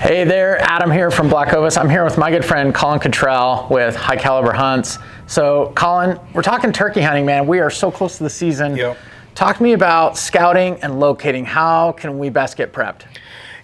Hey there, Adam here from Blackovis. I'm here with my good friend Collin Cottrell with High Caliber Hunts. So Collin, we're talking turkey hunting, man. We are so close to the season. Yep. Talk to me about scouting and locating. How can we best get prepped?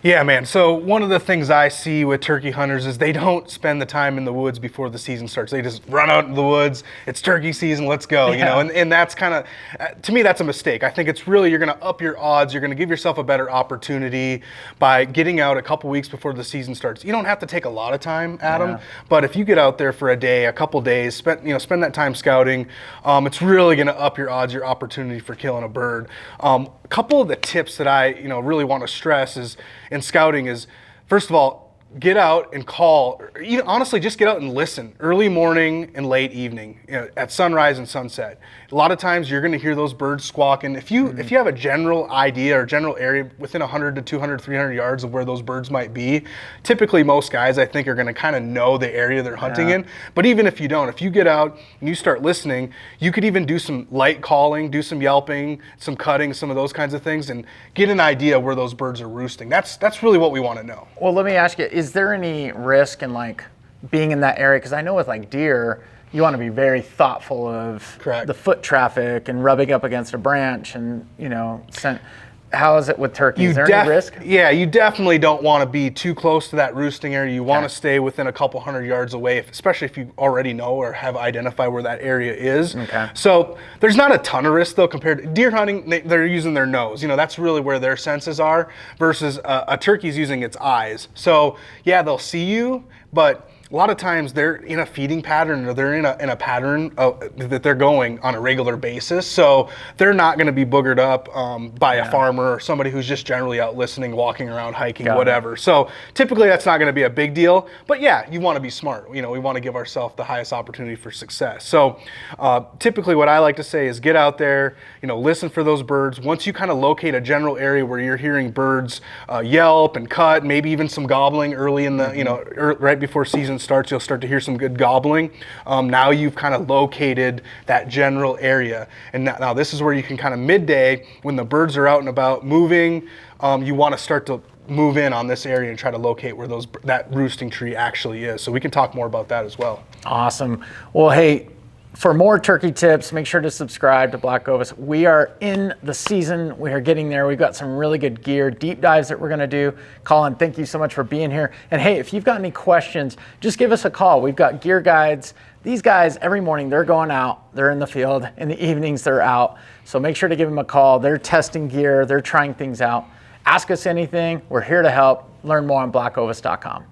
Yeah, man. So one of the things I see with turkey hunters is they don't spend the time in the woods before the season starts. They just run out in the woods. It's turkey season. Let's go. You know, and that's kind of, to me, that's a mistake. I think it's really, you're going to up your odds. You're going to give yourself a better opportunity by getting out a couple weeks before the season starts. You don't have to take a lot of time, Adam, but if you get out there for a day, a couple days, spend that time scouting, it's really going to up your odds, your opportunity for killing a bird. A couple of the tips that I really want to stress is in scouting is, first of all, get out and call, or even honestly just get out and listen early morning and late evening, at sunrise and sunset. A lot of times you're going to hear those birds squawking. If you have a general idea or general area within 100 to 200, 300 yards of where those birds might be, typically most guys I think are going to kind of know the area they're hunting in. But even if you don't, if you get out and you start listening, you could even do some light calling, do some yelping, some cutting, some of those kinds of things, and get an idea where those birds are roosting. That's really what we want to know. Well, let me ask you, is there any risk in like being in that area? Because I know with like deer, you want to be very thoughtful of the foot traffic and rubbing up against a branch and, how is it with turkeys? Is there any risk? Yeah, you definitely don't want to be too close to that roosting area. You want to stay within a couple hundred yards away, especially if you already know or have identified where that area is. Okay. So there's not a ton of risk though compared to deer hunting. They're using their nose. That's really where their senses are versus a turkey's using its eyes. So yeah, they'll see you, but a lot of times they're in a feeding pattern or they're in a pattern that they're going on a regular basis. So they're not going to be boogered up by a farmer or somebody who's just generally out listening, walking around, hiking, whatever. So typically that's not going to be a big deal. But yeah, you want to be smart. We want to give ourselves the highest opportunity for success. So typically what I like to say is get out there, listen for those birds. Once you kind of locate a general area where you're hearing birds yelp and cut, maybe even some gobbling early in the, right before season starts, you'll start to hear some good gobbling. Now you've kind of located that general area. And now this is where you can kind of midday, when the birds are out and about moving, you want to start to move in on this area and try to locate where that roosting tree actually is. So we can talk more about that as well. Awesome. Well, hey, for more turkey tips, make sure to subscribe to Blackovis. We are in the season. We are getting there. We've got some really good gear, deep dives that we're going to do. Collin, thank you so much for being here. And hey, if you've got any questions, just give us a call. We've got gear guides. These guys, every morning, they're going out. They're in the field. In the evenings, they're out. So make sure to give them a call. They're testing gear. They're trying things out. Ask us anything. We're here to help. Learn more on blackovis.com.